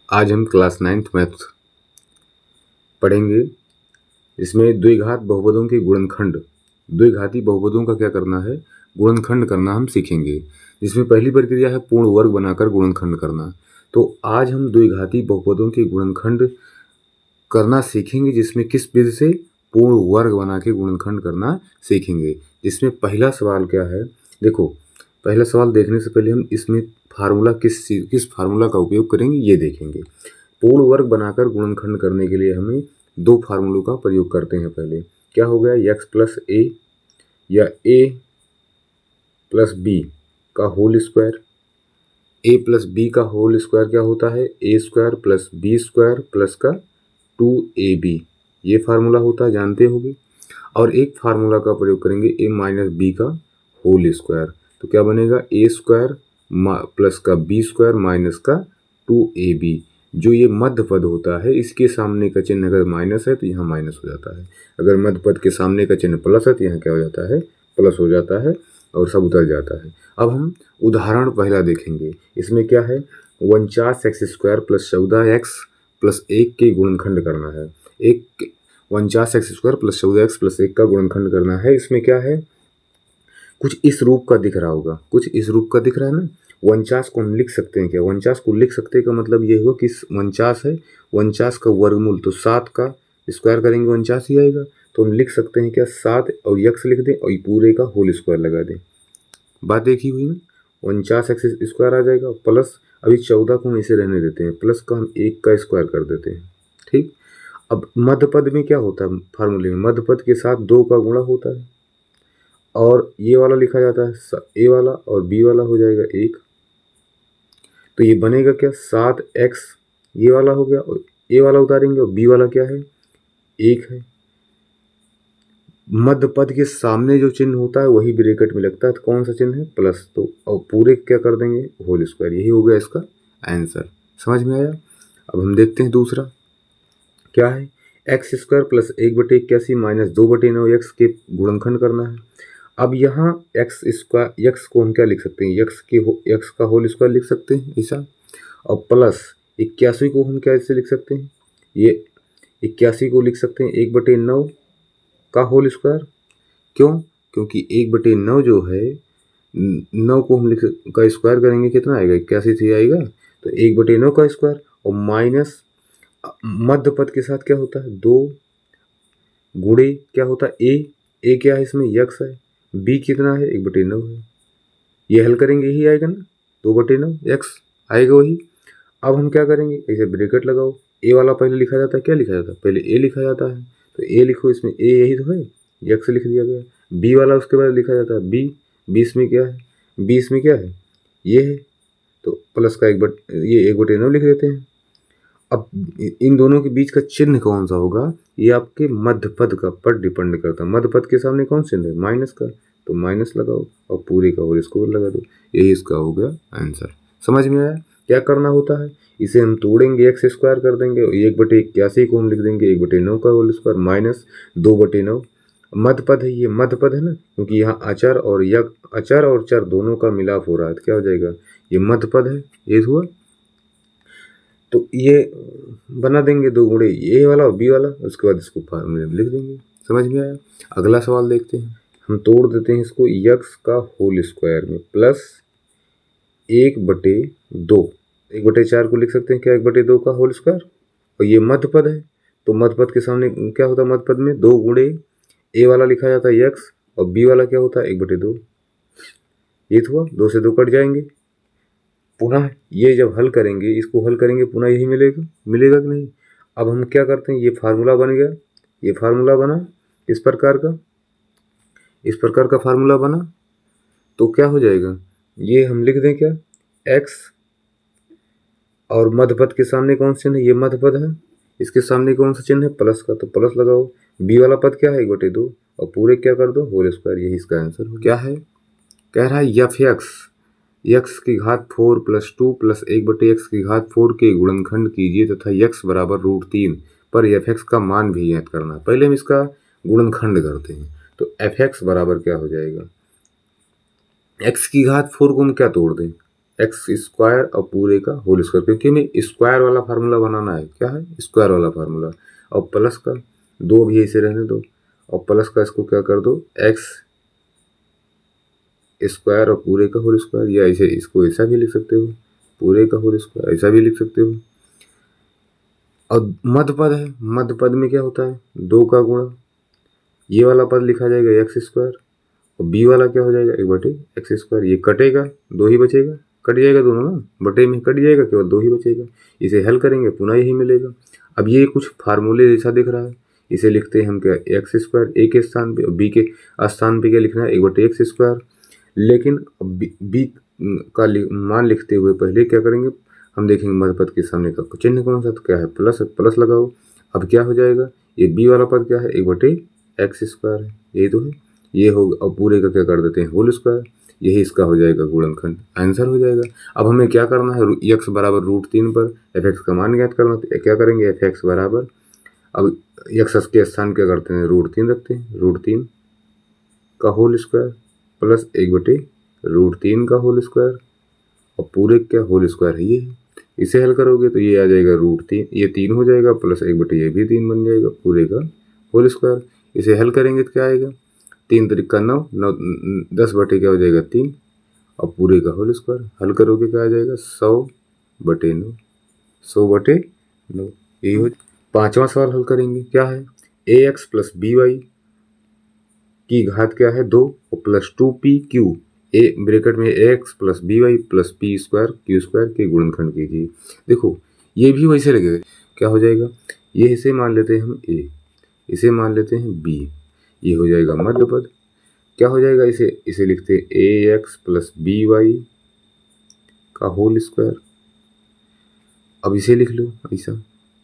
आज हम class 9th math पढ़ेंगे। इसमें द्विघात बहुपदों के गुणनखंड, द्विघाती बहुपदों का क्या करना है, गुणनखंड करना हम सीखेंगे। जिसमें पहली प्रक्रिया है पूर्ण वर्ग बनाकर गुणनखंड करना। तो आज हम द्विघाती बहुपदों के गुणनखंड करना सीखेंगे, जिसमें किस विधि से पूर्ण वर्ग बना के गुणनखंड करना सीखेंगे। जिसमें पहला सवाल क्या है, देखो पहला सवाल देखने से पहले हम इसमें फार्मूला किस फार्मूला का उपयोग करेंगे ये देखेंगे। पूर्ण वर्ग बनाकर गुणनखंड करने के लिए हमें दो फार्मूलों का प्रयोग करते हैं। पहले क्या हो गया, x प्लस ए या a प्लस बी का whole square. a plus b का होल स्क्वायर क्या होता है, a square plus b square plus का 2ab, ये फार्मूला होता है, जानते होंगे। और एक फार्मूला का प्रयोग करेंगे a माइनस बी का होल स्क्वायर। तो क्या बनेगा, a स्क्वायर प्लस का बी स्क्वायर माइनस का 2ab। जो ये मध्य पद होता है इसके सामने का चिन्ह अगर माइनस है तो यहाँ माइनस हो जाता है, अगर मध्य पद के सामने का चिन्ह प्लस है तो यहाँ क्या हो जाता है, प्लस हो जाता है और सब उतर जाता है। अब हम उदाहरण पहला देखेंगे। इसमें क्या है, 49x square plus 14x plus 1 के गुणनखंड करना है। 49x square plus 14x plus 1 का गुणनखंड करना है। इसमें क्या है, कुछ इस रूप का दिख रहा होगा, कुछ इस रूप का दिख रहा है ना। 49 को हम लिख सकते हैं क्या, 49 को लिख सकते हैं का मतलब ये हुआ कि 49 है, 49 का वर्गमूल तो 7 का स्क्वायर करेंगे 49 ही आएगा। तो हम लिख सकते हैं क्या, 7 और x लिख दें और ये पूरे का होल स्क्वायर लगा दें। बात देखी हुई ना, 49x स्क्वायर आ जाएगा प्लस, अभी 14 को हम इसे रहने देते हैं, प्लस का हम 1 का स्क्वायर कर देते हैं। ठीक, अब मध्य पद में क्या होता है, फार्मूले में मध्य पद के साथ 2 का गुणा होता है और ये वाला लिखा जाता है ए वाला और बी वाला हो जाएगा 1। तो ये बनेगा क्या, 7x ये वाला हो गया और ए वाला उतारेंगे और बी वाला क्या है, 1 है। मध्य पद के सामने जो चिन्ह होता है वही ब्रैकेट में लगता है, तो कौन सा चिन्ह है, प्लस। तो और पूरे क्या कर देंगे, होल स्क्वायर। यही हो गया इसका आंसर। समझ में आया। अब हम देखते हैं दूसरा क्या है, एक्स स्क्वायर प्लस 1/81 माइनस 2/9 के गुणनखंड करना है। अब यहाँ एक्स स्क्वायर, एक्स को हम क्या लिख सकते हैं, एक्स का होल स्क्वायर लिख सकते हैं ऐसा, और प्लस 81 को हम कैसे लिख सकते हैं, ये 81 को लिख सकते हैं 1/9 का होल स्क्वायर। क्यों, क्योंकि 1/9 जो है, 9 को हम का स्क्वायर करेंगे कितना आएगा, 81 से आएगा, तो 1/9 का स्क्वायर और माइनस मध्य पद के साथ क्या होता है, 2 गुणे क्या होता है, ए क्या है इसमें, यक्स है, बी कितना है, 1/9 है। ये हल करेंगे यही आएगा ना, 2/9 एक्स आएगा वही। अब हम क्या करेंगे, ऐसे ब्रैकेट लगाओ, ए वाला पहले लिखा जाता है, क्या लिखा जाता है, पहले ए लिखा जाता है, तो ए लिखो, इसमें ए यही तो है, एक्स लिख दिया गया। बी वाला उसके बाद लिखा जाता है बी, बीस में क्या है, बीस में क्या है, ये है, तो प्लस का ये 1/9 लिख देते हैं। अब इन दोनों के बीच का चिन्ह कौन सा होगा, ये आपके मध्य पद का पर डिपेंड करता है। मध्य पद के सामने कौन चिन्ह है, माइनस का, तो माइनस लगाओ और पूरे का होल स्क्वायर लगा दो। यही इसका हो गया आंसर। समझ में आया। क्या करना होता है, इसे हम तोड़ेंगे, एक्स स्क्वायर कर देंगे और 1/81 को हम लिख देंगे 1/9 का होल स्क्वायर माइनस 2/9। मध्य पद है, ये मध्य पद है ना, क्योंकि यहाँ अचर और अचर और चर दोनों का मिलाप हो रहा है, तो क्या हो जाएगा, ये मध्य पद है, ये हुआ। तो ये बना देंगे 2 गुणे ए वाला और बी वाला, उसके बाद इसको फार्मूले में लिख देंगे। समझ में आया। अगला सवाल देखते हैं, हम तोड़ देते हैं इसको, यक्स का होल स्क्वायर में प्लस 1/2, 1/4 को लिख सकते हैं क्या, 1/2 का होल स्क्वायर, और ये मध्य पद है, तो मध्य पद के सामने क्या होता है, मध्य पद में 2 गुणे ए वाला लिखा जाता है यक्स और बी वाला क्या होता है 1/2। ये तो हुआ, 2 से 2 कट जाएंगे। पुनः ये जब हल करेंगे, इसको हल करेंगे, पुनः यही मिलेगा, मिलेगा कि नहीं। अब हम क्या करते हैं, ये फार्मूला बन गया, ये फार्मूला बना इस प्रकार का, इस प्रकार का फार्मूला बना, तो क्या हो जाएगा, ये हम लिख दें क्या, एक्स और मध्य पद के सामने कौन सा चिन्ह है, ये मध्य पद है, इसके सामने कौन सा चिन्ह है, प्लस का, तो प्लस लगाओ। बी वाला पद क्या है, 1/2 और पूरे क्या कर दो, होल स्क्वायर। यही इसका आंसर हो। क्या है, कह रहा है एफ एक्स की घात 4 प्लस 2 प्लस 1/x की घात 4 के गुणनखंड कीजिए तथा x बराबर √3 पर एफ एक्स का मान भी ज्ञात करना। पहले हम इसका गुणनखंड करते हैं, तो एफ एक्स बराबर क्या हो जाएगा, x की घात 4 को हम क्या तोड़ दें, एक्स स्क्वायर और पूरे का होल स्क्वायर, क्योंकि हमें स्क्वायर वाला फार्मूला बनाना है। क्या है? स्क्वायर वाला फार्मूला। और प्लस का दो भी ऐसे रहने दो, और प्लस का इसको क्या कर दो, एक्स स्क्वायर और पूरे का होल स्क्वायर, या ऐसे इसको ऐसा भी लिख सकते हो, पूरे का होल स्क्वायर ऐसा भी लिख सकते हो। और मध्य पद है, मध्य पद में क्या होता है, दो का गुणा, ये वाला पद लिखा जाएगा एक्स स्क्वायर, और बी वाला क्या हो जाएगा, एक बटे एक्स स्क्वायर। ये कटेगा, दो ही बचेगा, कट जाएगा दोनों ना, बटे में कट जाएगा, केवल दो ही बचेगा। इसे हल करेंगे पुनः यही मिलेगा। अब ये कुछ फार्मूले जैसा दिख रहा है, इसे लिखते हैं हम क्या, एक्स स्क्वायर ए के स्थान पे, बी के स्थान पे क्या लिखना है, एक बटे एक्स स्क्वायर। लेकिन बी का मान लिखते हुए पहले क्या करेंगे, हम देखेंगे मध्य पद के सामने का चिन्ह कौन सा, तो क्या है, प्लस, प्लस लगाओ। अब क्या हो जाएगा, ये बी वाला पद क्या है, एक बटे एक्स स्क्वायर है, यही तो है, ये होगा। अब पूरे का क्या कर देते हैं, होल स्क्वायर, यही इसका हो जाएगा गुणनखंड, आंसर हो जाएगा। अब हमें क्या करना है, एक्स बराबर √3 पर एफ एक्स का मान ज्ञात करना, तो क्या करेंगे, एफ एक्स बराबर, अब एक्स के स्थान क्या करते हैं, √3 रखते हैं, √3 का होल स्क्वायर प्लस एक बटे √3 का होल स्क्वायर, और पूरे क्या होल स्क्वायर है ये है। इसे हल करोगे तो ये आ जाएगा √3, ये 3 हो जाएगा, प्लस एक बटे ये भी 3 बन जाएगा, पूरे का होल स्क्वायर। इसे हल करेंगे तो क्या आएगा, 3 त्रिका 9, 10 बटे क्या हो जाएगा 3, और पूरे का होल स्क्वायर। हल करोगे क्या आ जाएगा, 100/9, 100/9, यही हो। पांचवा सवाल हल करेंगे, क्या है, ax प्लस by की घात क्या है 2, और प्लस 2pq, ए ब्रैकेट में ax plus by plus p square q square के गुणनखंड कीजिए। देखो ये भी वैसे लगेगा, क्या हो जाएगा, ये इसे मान लेते हैं हम a, इसे मान लेते हैं b, ये हो जाएगा मध्य पद। क्या हो जाएगा, इसे लिखते हैं ax प्लस by का होल स्क्वायर। अब इसे लिख लो ऐसा,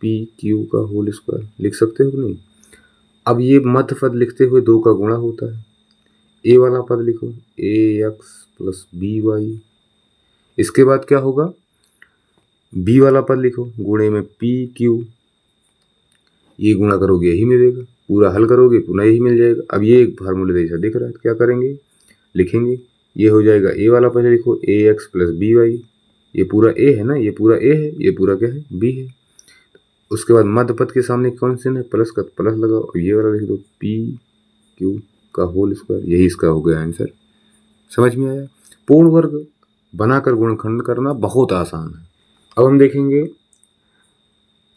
pq का होल स्क्वायर लिख सकते हो कि नहीं। अब ये मध्य पद लिखते हुए दो का गुणा होता है, ए वाला पद लिखो ax प्लस by, इसके बाद क्या होगा, बी वाला पद लिखो गुणे में pq, ये गुणा करोगे यही मिलेगा, पूरा हल करोगे पुनः यही मिल जाएगा। अब ये एक फार्मूले जैसा दिख रहा है, क्या करेंगे, लिखेंगे, ये हो जाएगा ए वाला पहले लिखो ax प्लस by, ये पूरा ए है ना, ये पूरा ए है, ये पूरा क्या है, बी है। उसके बाद मध्य पद के सामने कौन से है, प्लस का प्लस लगाओ, और ये वाला लिख दो pq का होल स्क्वायर, यही इसका हो गया आंसर। समझ में आया। पूर्ण वर्ग बनाकर गुणनखंड करना बहुत आसान है। अब हम देखेंगे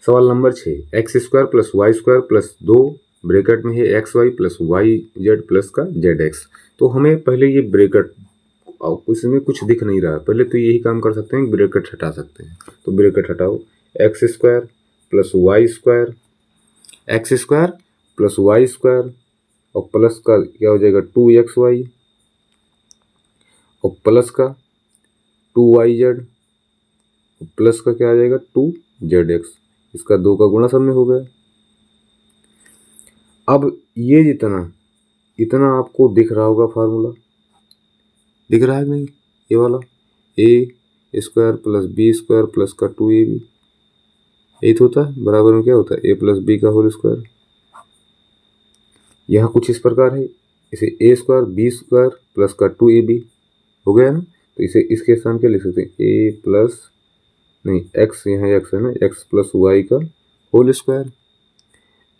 सवाल नंबर 6, x square plus y square plus 2 bracket में है x y plus y z plus का जेड एक्स। तो हमें पहले ये ब्रैकेट, इसमें कुछ दिख नहीं रहा, पहले तो यही काम कर सकते हैं, ब्रैकेट हटा सकते हैं। तो ब्रैकेट हटाओ, x square plus y square, x square plus y square, और प्लस का क्या हो जाएगा 2xy, और प्लस का 2yz, प्लस का क्या आ जाएगा 2zx, इसका 2 का गुणा सब में हो गया। अब ये इतना आपको दिख रहा होगा फार्मूला, दिख रहा है नहीं, ये वाला a square plus b square plus का 2ab, यही तो होता है, बराबर में क्या होता है a प्लस बी का होल स्क्वायर। यहाँ कुछ इस प्रकार है, इसे a square b square plus का 2ab हो गया ना, तो इसे इसके स्थान क्या लिख सकते हैं, a प्लस नहीं x, यहाँ x है ना, x प्लस वाई का whole square,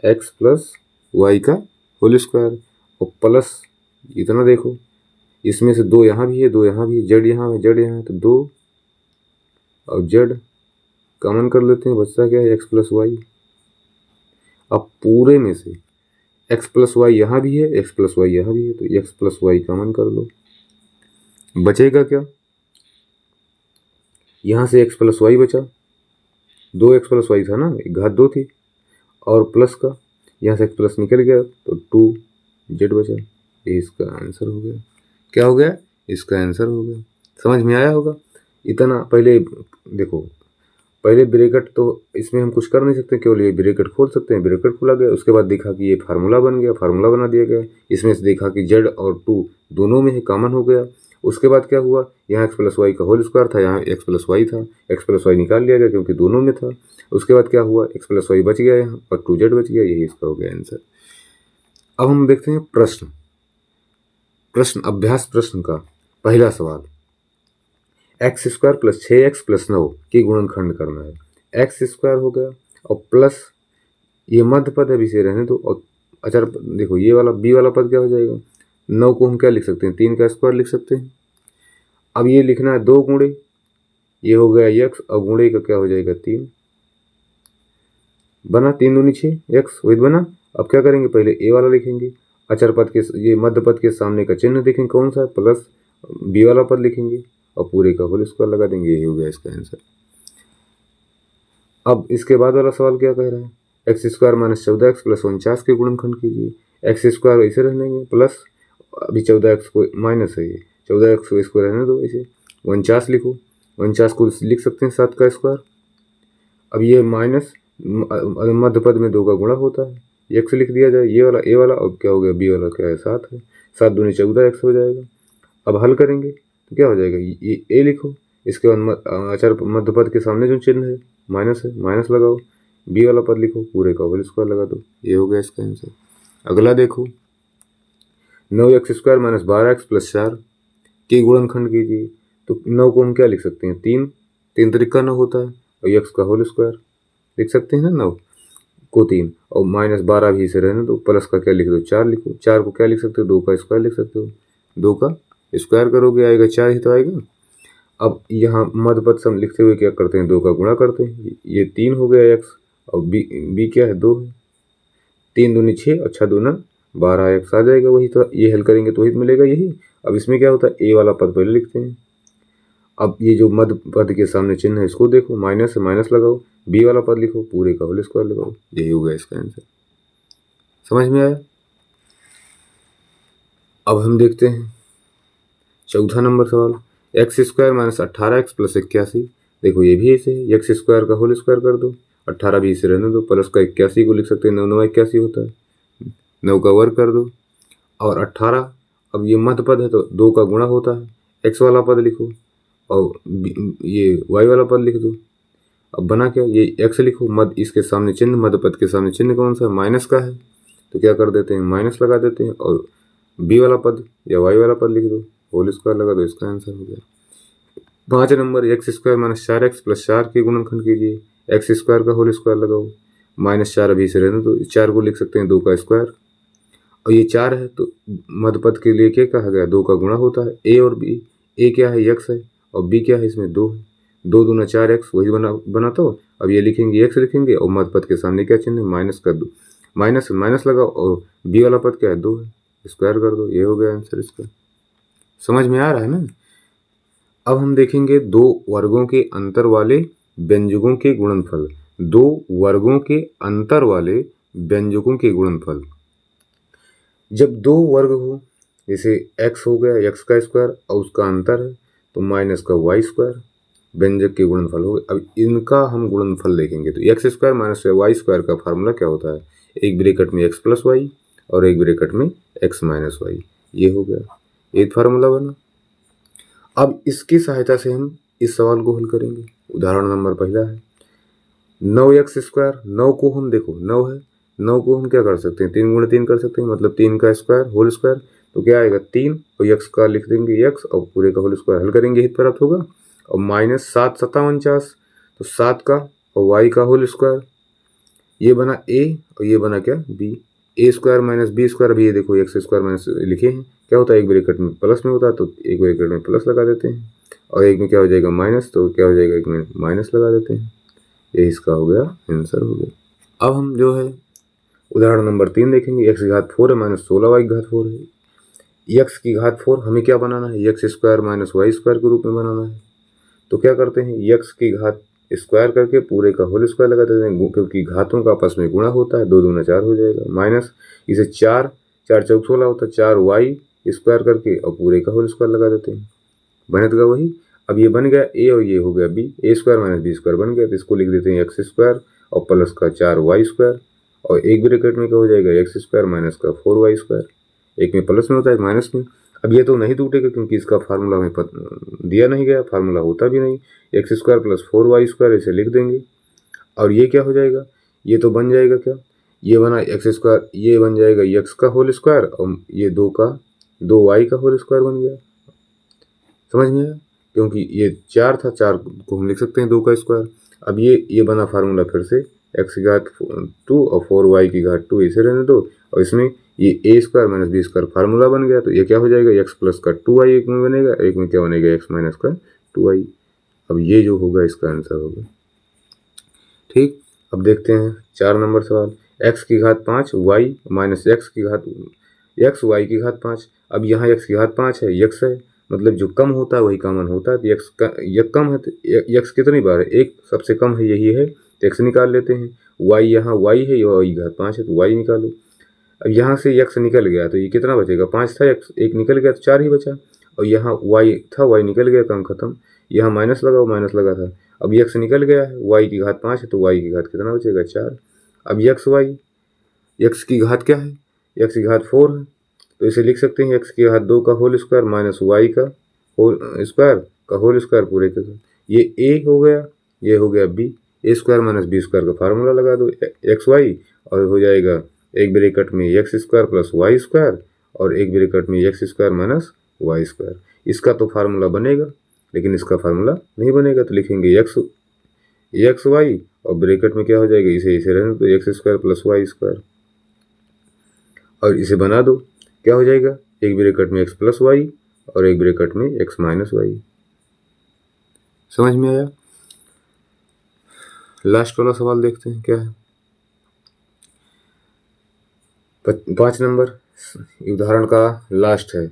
x plus y का होल स्क्वायर, और प्लस इतना देखो, इसमें से 2 यहाँ भी है, 2 यहाँ भी है, जेड यहाँ है, जेड यहाँ है, तो 2 और जेड कॉमन कर लेते हैं, बचता क्या है एक्स प्लस वाई। अब पूरे में से एक्स प्लस वाई यहाँ भी है, एक्स प्लस वाई यहाँ भी है, तो एक्स प्लस वाई कॉमन कर लो, बचेगा क्या, यहाँ से एक्स प्लस वाई बचा, 2x प्लस वाई था ना, एक घात 2 थी, और प्लस का यहाँ से एक्स प्लस निकल गया तो 2z बचा, ये इसका आंसर हो गया। क्या हो गया, इसका आंसर हो गया। समझ में आया होगा। इतना पहले देखो, पहले ब्रैकेट तो इसमें हम कुछ कर नहीं सकते, केवल ये ब्रैकेट खोल सकते हैं, ब्रैकेट खोला गया, उसके बाद देखा कि ये फार्मूला बन गया, फार्मूला बना दिया गया, इसमें से देखा कि z और 2 दोनों में ही कॉमन हो गया। उसके बाद क्या हुआ, यहाँ एक्स प्लस वाई का होल स्क्वायर था, यहाँ एक्स प्लस वाई था, एक्स प्लस वाई निकाल लिया गया क्योंकि दोनों में था। उसके बाद क्या हुआ, एक्स प्लस वाई बच गया यहाँ, और 2z बच गया, यही इसका हो गया आंसर। अब हम देखते हैं प्रश्न अभ्यास प्रश्न का पहला सवाल, x square plus 6x plus 9 की गुणनखंड करना है। एक्स स्क्वायर हो गया और प्लस ये मध्य पद है, इसे रहने दो। और अचर देखो ये वाला बी वाला पद क्या हो जाएगा, 9 को हम क्या लिख सकते हैं, 3 का स्क्वायर लिख सकते हैं। अब ये लिखना है 2 गुणे, ये हो गया x और गुणे का क्या हो जाएगा 3 बना, 3 दूनी 6 x वही बना। अब क्या करेंगे, पहले ए वाला लिखेंगे, अचर पद के ये मध्य पद के सामने का चिन्ह देखेंगे कौन सा है, प्लस बी वाला पद लिखेंगे और पूरे का होल स्क्वायर लगा देंगे। यही हो गया इसका आंसर। अब इसके बाद वाला सवाल क्या कह रहा है, x square minus 14x plus 49 के गुणनखंड कीजिए। एक्स स्क्वायर ऐसे रहने देंगे प्लस, अभी 14x को माइनस है, ये 14x को इसको रहने दो, इसे 49 लिखो, 49 को लिख सकते हैं 7 का स्क्वायर। अब ये माइनस मध्य पद में 2 का गुणा होता है, एक्स लिख दिया जाए, ये वाला ए वाला, और क्या हो गया बी वाला क्या है 7 है, 7 दूनी 14x हो जाएगा। अब हल करेंगे तो क्या हो जाएगा, ये ए लिखो, इसके बाद अचर मध्य पद के सामने जो चिन्ह है माइनस है, माइनस लगाओ, बी वाला पद लिखो, पूरे का होल स्क्वायर लगा दो। ये हो गया इसका आंसर। अगला देखो, 9x square minus 12x plus 4 के गुणनखंड कीजिए। तो 9 को हम क्या लिख सकते हैं, 3, 3 तरीका 9 होता है, और x का होल स्क्वायर लिख सकते हैं ना, 9 को 3, और माइनस 12 भी इसे रहने दो, प्लस का क्या लिख दो 4 लिखो, 4 को क्या लिख सकते हो, 2 का स्क्वायर लिख सकते हो, 2 का स्क्वायर करोगे आएगा 4 ही तो आएगा। अब यहाँ मध्य पद सम लिखते हुए क्या करते हैं, 2 का गुणा करते हैं, ये 3 हो गया x, और बी क्या है 2 है, 3 दूनी 6 और 6 दूना 12 x आ जाएगा, वही तो ये हल करेंगे तो वही मिलेगा यही। अब इसमें क्या होता है, ए वाला पद पहले लिखते हैं। अब ये जो मध्य पद के सामने चिन्ह है इसको देखो, माइनस है, माइनस लगाओ, बी वाला पद लिखो, पूरे का होल स्क्वायर लगाओ। यही हो गया इसका आंसर। समझ में आया। अब हम देखते हैं चौथा नंबर सवाल, x square minus 18x plus 81। देखो ये भी ऐसे है, एक्स स्क्वायर का होल स्क्वायर कर दो, 18 भी इसे रहने दो, प्लस का 81 को लिख सकते हैं, 9 9 81 होता है, 9 का वर्ग कर दो, और 18। अब ये मध्य पद है तो 2 का गुणा होता है, एक्स वाला पद लिखो और ये वाई वाला पद लिख दो। अब बना क्या, ये एक्स लिखो, मध्य इसके सामने चिन्ह, मध्य पद के सामने चिन्ह कौन सा है, माइनस का है, तो क्या कर देते हैं, माइनस लगा देते हैं, और बी वाला पद या वाई वाला पद लिख दो, होल स्क्वायर लगा दो, इसका आंसर हो गया। 5 number, x square minus 4x plus 4 के गुणनखंड कीजिए। एक्स स्क्वायर का होल स्क्वायर लगाओ, माइनस 4 अभी से रहने दो, 4 को लिख सकते हैं 2 का स्क्वायर, और ये 4 है तो मध्य पद के लिए क्या कहा गया, 2 का गुणा होता है, ए और बी, ए क्या है x है, और बी क्या है इसमें 2 है, 2 दूना 4x वही बनाता हो। अब ये लिखेंगे x लिखेंगे, और मध्य पद के सामने क्या चिन्ह है, माइनस कर दो, माइनस माइनस लगाओ, और बी वाला पद क्या है 2 है, स्क्वायर कर दो। ये हो गया आंसर इसका। समझ में आ रहा है ना। अब हम देखेंगे 2 वर्गों के अंतर वाले व्यंजकों के गुणनफल। 2 वर्गों के अंतर वाले व्यंजकों के गुणनफल। जब 2 वर्ग हो, जैसे x हो गया, x का स्क्वायर और उसका अंतर है तो माइनस का y स्क्वायर, व्यंजक के गुणनफल हो गए। अब इनका हम गुणनफल देखेंगे तो x square minus y square का फार्मूला क्या होता है, एक ब्रैकेट में x प्लस वाई और एक ब्रैकेट में x माइनस वाई। ये हो गया, एक फार्मूला बना। अब इसकी सहायता से हम इस सवाल को हल करेंगे। उदाहरण नंबर पहला है 9x स्क्वायर, 9 को हम देखो 9 है, 9 को हम क्या कर सकते हैं, 3 गुणे 3 कर सकते हैं, मतलब 3 का स्क्वायर होल स्क्वायर, तो क्या आएगा 3 और x का लिख देंगे x और पूरे का होल स्क्वायर, हल करेंगे हित प्राप्त होगा। और माइनस 7 7 49, तो 7 का और y का होल स्क्वायर, ये बना a और ये बना क्या b, ए स्क्वायर माइनस बी स्क्वायर। अभी ये देखो एक्स स्क्वायर माइनस लिखे हैं, क्या होता है एक ब्रैकेट में प्लस में होता है तो एक ब्रैकेट में प्लस लगा देते हैं, और एक में क्या हो जाएगा माइनस, तो क्या हो जाएगा एक में माइनस लगा देते हैं। ये इसका हो गया आंसर हो गया। अब हम जो है उदाहरण नंबर 3 देखेंगे। एक्स की घात 4 है माइनस 16 वाई की घात 4 है। एक्स की घात 4 हमें क्या बनाना है, x square minus y square के रूप में बनाना है। तो क्या करते हैं, एक्स की घात स्क्वायर करके पूरे का होल स्क्वायर लगा देते हैं, क्योंकि घातों का आपस में गुणा होता है, 2 दूना 4 हो जाएगा, माइनस इसे 4 4 चौक 16 होता है, 4 वाई स्क्वायर करके और पूरे का होल स्क्वायर लगा देते हैं, बनेगा वही। अब ये बन गया ए और ये हो गया B, A square minus B square बन गया, तो इसको लिख देते हैं एक्स स्क्वायर और प्लस का 4 वाई स्क्वायर, और एक ब्रैकेट में क्या हो जाएगा एक्स स्क्वायर माइनस का 4 वाई स्क्वायर, एक में प्लस में होता है एक माइनस में। अब ये तो नहीं टूटेगा क्योंकि इसका फार्मूला हमें दिया नहीं गया, फार्मूला होता भी नहीं, x square plus 4 y square इसे लिख देंगे, और ये क्या हो जाएगा, ये तो बन जाएगा क्या, ये बना एक्स स्क्वायर, ये बन जाएगा एक्स का होल स्क्वायर और ये 2 वाई का होल स्क्वायर बन गया। समझ में आया। क्योंकि ये 4 था, 4 को हम लिख सकते हैं 2 का स्क्वायर। अब ये बना फार्मूला फिर से x की घात 2 और 4y की घात 2 इसे रहने दो, और इसमें ये a square minus B square formula बन गया। तो ये क्या हो जाएगा, x प्लस का 2y एक में बनेगा, एक में क्या बनेगा x माइनस का 2y। अब ये जो होगा इसका आंसर होगा। ठीक, अब देखते हैं 4 नंबर सवाल। x की घात 5 y माइनस x y की घात 5। अब यहाँ x की घात 5 है, x है, मतलब जो कम होता है वही कॉमन होता है। तो x कम है तो x कितनी बार है, एक सबसे कम है यही है, तो x निकाल लेते हैं। y यहाँ y है, y की घात 5 है तो y निकालो। अब यहाँ से x निकल गया तो ये कितना बचेगा, 5 था, x एक निकल गया तो 4 ही बचा। और यहाँ y था, y निकल गया, काम खत्म। यहाँ माइनस लगाओ, माइनस लगा था। अब x निकल गया है, y की घात 5 है तो y की घात कितना बचेगा, 4। अब x की घात क्या है, x की घात 4 है, तो इसे लिख सकते हैं x की घात 2 का होल स्क्वायर माइनस y का होल स्क्वायर पूरे का। ये a हो गया, ये हो गया b, a square minus B square का फार्मूला लगा दो एक्स वाई, और हो जाएगा एक ब्रैकेट में x square plus y square और एक ब्रैकेट में x square minus y square. इसका तो फार्मूला बनेगा, लेकिन इसका फार्मूला नहीं बनेगा, तो लिखेंगे एक्स वाई और ब्रैकेट में क्या हो जाएगा, इसे रहने तो x square plus y square, और इसे बना दो, क्या हो जाएगा, एक ब्रैकेट में एक्स प्लस वाई और एक ब्रैकेट में एक्स माइनस वाई। समझ में आया? लास्ट वाला सवाल देखते हैं क्या है। 5 नंबर उदाहरण का लास्ट है।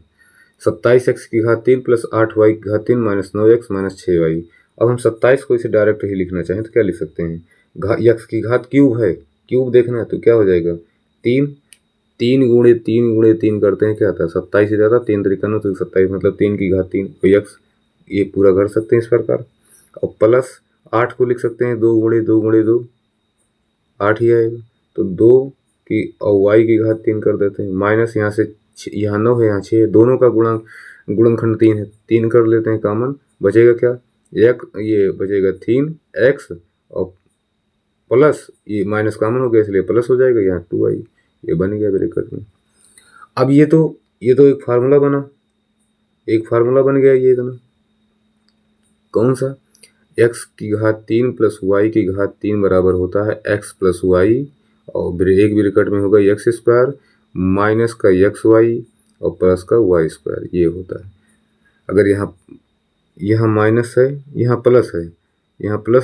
27x की घात 3 प्लस 8y की घात 3 माइनस 9x माइनस 6y। अब हम 27 को इसे डायरेक्ट ही लिखना चाहें तो क्या लिख सकते हैं, x की घात क्यूब है, क्यूब देखना है तो क्या हो जाएगा, 3 गुणे 3 करते हैं क्या आता है 27 से ज़्यादा, 3 तरीका नो तो 27 मतलब 3 की घात 3 तो x, ये पूरा कर सकते हैं इस प्रकार। और प्लस 8 को लिख सकते हैं 2 गुणे 2 8 ही आएगा, तो 2 की और y की घात 3 कर देते हैं, माइनस यहाँ से यहाँ 9 है, यहाँ 6 है, दोनों का गुणनखंड 3 है, 3 कर लेते हैं कॉमन, बचेगा क्या, ये बचेगा 3x और प्लस ये माइनस कॉमन हो गया इसलिए प्लस हो जाएगा, यहाँ 2y, ये बन गया ब्रैकेट में। अब ये तो एक फार्मूला बन गया, ये इतना कौन सा, x की घात 3 प्लस y की घात 3 बराबर होता है x प्लस वाई, और एक ब्रैकेट में होगा एक्स स्क्वायर माइनस का एक्स वाई और प्लस का वाई स्क्वायर, ये होता है। अगर यहाँ माइनस है, यहाँ प्लस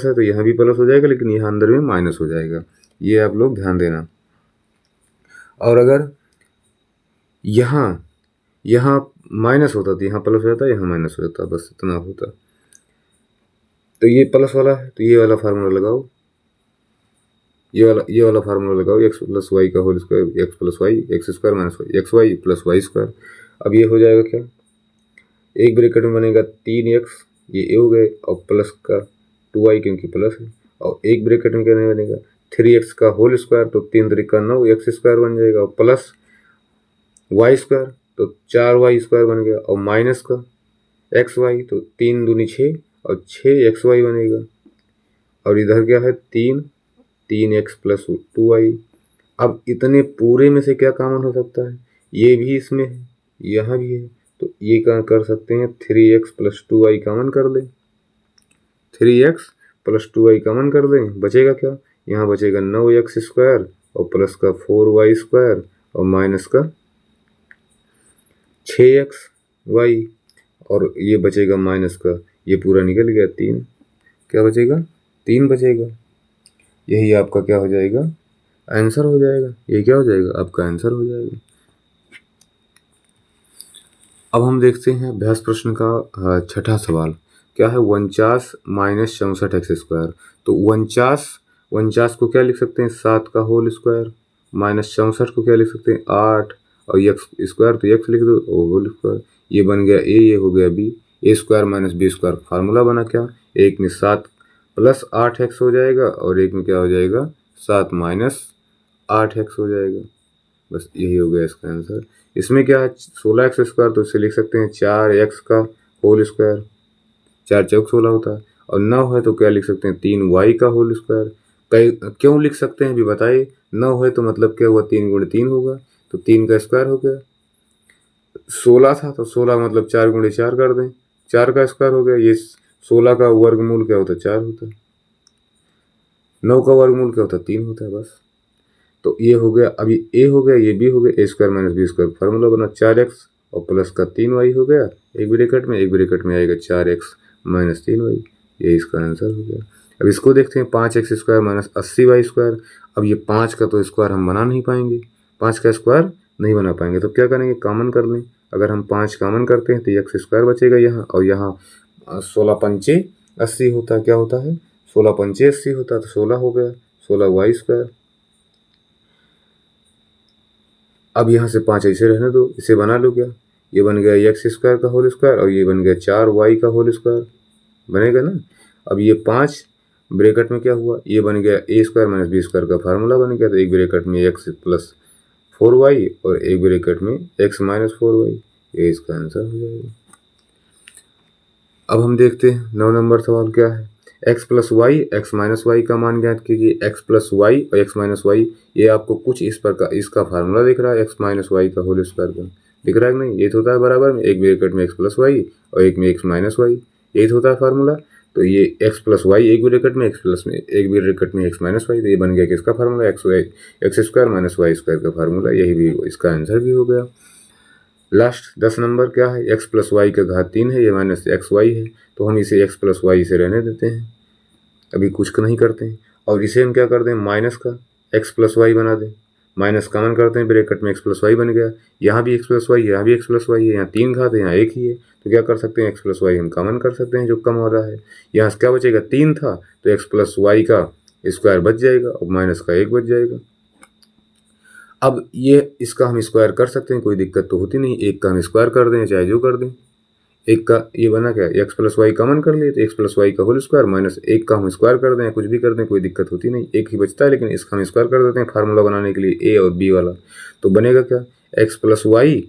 है तो यहाँ भी प्लस हो जाएगा, लेकिन यहाँ अंदर में माइनस हो जाएगा, ये आप लोग ध्यान देना। और अगर यहाँ माइनस होता तो यहाँ प्लस हो जाता, यहाँ माइनस हो जाता, बस इतना होता। तो ये प्लस वाला है तो ये वाला फार्मूला लगाओ, ये वाला फार्मूला लगाओ, एक्स प्लस वाई का whole square x plus y x square minus y x y plus y square. अब ये हो जाएगा क्या, एक ब्रैकेट में बनेगा 3x, ये हो गए, और प्लस का 2y क्योंकि प्लस है, और एक ब्रैकेट में क्या बनेगा 3x का होल स्क्वायर, तो 3 तरीका 9 एक्स स्क्वायर बन जाएगा, और प्लस वाई स्क्वायर तो 4y स्क्वायर बन गया, और माइनस का एक्स वाई तो 3 दूनी 6 और 6xy बनेगा, और इधर क्या है 3x प्लस 2y। अब इतने पूरे में से क्या कॉमन हो सकता है, ये भी इसमें है, यहाँ भी है, तो ये क्या कर सकते हैं 3x प्लस 2y कॉमन कर दें, 3x प्लस 2y कॉमन कर दें, बचेगा क्या, यहाँ बचेगा 9x स्क्वायर और प्लस का 4y स्क्वायर और माइनस का 6xy, और ये बचेगा माइनस का, ये पूरा निकल गया 3, क्या बचेगा 3 बचेगा, यही आपका क्या हो जाएगा, आंसर हो जाएगा। ये क्या हो जाएगा, आपका आंसर हो जाएगा। अब हम देखते हैं अभ्यास प्रश्न का छठा सवाल, क्या है 49 माइनस 64 एक्स स्क्वायर। तो 49 को क्या लिख सकते हैं 7 का होल स्क्वायर, माइनस 64 को क्या लिख सकते हैं 8, और एक्स स्क्वायर तो एक्स लिख दो होल स्क्वायर, ये बन गया ए, ये हो गया B, A square minus B square formula बना क्या, एक में 7 प्लस 8x हो जाएगा और एक में क्या हो जाएगा 7 माइनस 8x हो जाएगा, बस यही हो गया इसका आंसर। इसमें क्या है 16x स्क्वायर, तो इसे लिख सकते हैं 4x का होल स्क्वायर, 4 चौक 16 होता है, और 9 है तो क्या लिख सकते हैं 3y का होल स्क्वायर। क्यों लिख सकते हैं अभी बताइए, 9 है तो मतलब क्या हुआ 3 गुणे 3 होगा, तो 3 का स्क्वायर हो गया, 16 था तो 16 मतलब 4 गुणे 4 कर दें 4 का स्क्वायर हो गया। ये 16 का वर्गमूल क्या होता है? 4 होता है। 9 का वर्गमूल क्या होता है? 3 होता है बस। तो ये हो गया, अभी ए हो गया, ये बी हो गया, A square minus B square formula बना 4x और प्लस का 3y हो गया एक ब्रैकेट में आएगा 4x माइनस 3y। ये इसका आंसर हो गया। अब इसको देखते हैं, 5x square minus 80y square. अब ये 5 का तो स्क्वायर हम बना नहीं पाएंगे, 5 का स्क्वायर नहीं बना पाएंगे, तो क्या करेंगे? कॉमन कर लें। अगर हम 5 कॉमन करते हैं तो x स्क्वायर बचेगा यहाँ, और यहाँ 16 पंचे 80 होता है। क्या होता है? 16 पंचे 80 होता है, तो 16 हो गया, 16y स्क्वायर। अब यहाँ से 5 ऐसे रहने दो, इसे बना लो। क्या ये बन गया x स्क्वायर का होल स्क्वायर, और ये बन गया 4y का होल स्क्वायर, बनेगा ना। अब ये 5 ब्रैकेट में क्या हुआ? ये बन गया A square minus B square का फार्मूला बन गया। तो एक ब्रैकेट में x प्लस 4y और एक ब्रैकेट में x माइनस 4y, ये इसका आंसर हो जाएगा। अब हम देखते हैं 9 नंबर सवाल क्या है। x plus y x minus y का मान ज्ञात कीजिए। x प्लस वाई और x माइनस वाई, ये आपको कुछ इस प्रकार इसका फार्मूला दिख रहा है, x माइनस वाई का होल स्क्वायर का दिख रहा है कि नहीं? ये तो होता है बराबर में एक ब्रैकेट में x प्लस वाई और एक में x माइनस वाई, यही तो होता है फार्मूला। तो ये x प्लस वाई एक ब्रैकेट में, x प्लस में एक ब्रैकेट में x माइनस वाई, तो ये बन गया किसका formula? X square minus y square का फार्मूला। यही भी इसका आंसर भी हो गया। लास्ट 10 नंबर क्या है? x प्लस वाई का घात 3 है, ये माइनस एक्स वाई है, तो हम इसे x प्लस वाई से रहने देते हैं, अभी कुछ नहीं करते हैं। और इसे हम क्या कर दें? माइनस का x प्लस वाई बना दें, माइनस कॉमन करते हैं, ब्रैकेट में x प्लस वाई बन गया। यहाँ भी x प्लस वाई, यहाँ भी x प्लस वाई है, यहाँ 3 घात है, यहाँ 1 ही है, तो क्या कर सकते हैं? x प्लस वाई हम कॉमन कर सकते हैं, जो कम हो रहा है। यहाँ से क्या बचेगा? 3 था तो x प्लस वाई का स्क्वायर बच जाएगा और माइनस का 1 बच जाएगा। अब ये इसका हम स्क्वायर कर सकते हैं, कोई दिक्कत तो होती नहीं। एक का हम स्क्वायर कर दें, चाहे जो कर दें। एक का ये बना क्या? x प्लस वाई कॉमन कर लिए तो x प्लस वाई का होल स्क्वायर माइनस 1 का हम स्क्वायर कर दें, कुछ भी कर दें, कोई दिक्कत होती नहीं, एक ही बचता है। लेकिन इसका हम स्क्वायर कर देते हैं फार्मूला बनाने के लिए, a और b वाला। तो बनेगा क्या? x प्लस वाई,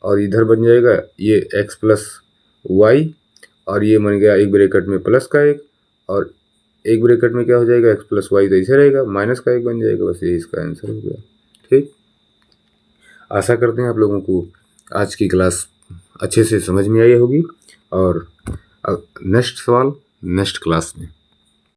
और इधर बन जाएगा ये x प्लस वाई, और ये बन गया एक ब्रैकेट में प्लस का 1, और एक ब्रैकेट में क्या हो जाएगा? x प्लस वाई तो ऐसे रहेगा, माइनस का 1 बन जाएगा। बस ये इसका आंसर हो गया। ठीक, आशा करते हैं आप लोगों को आज की क्लास अच्छे से समझ में आई होगी, और नेक्स्ट सवाल नेक्स्ट क्लास में।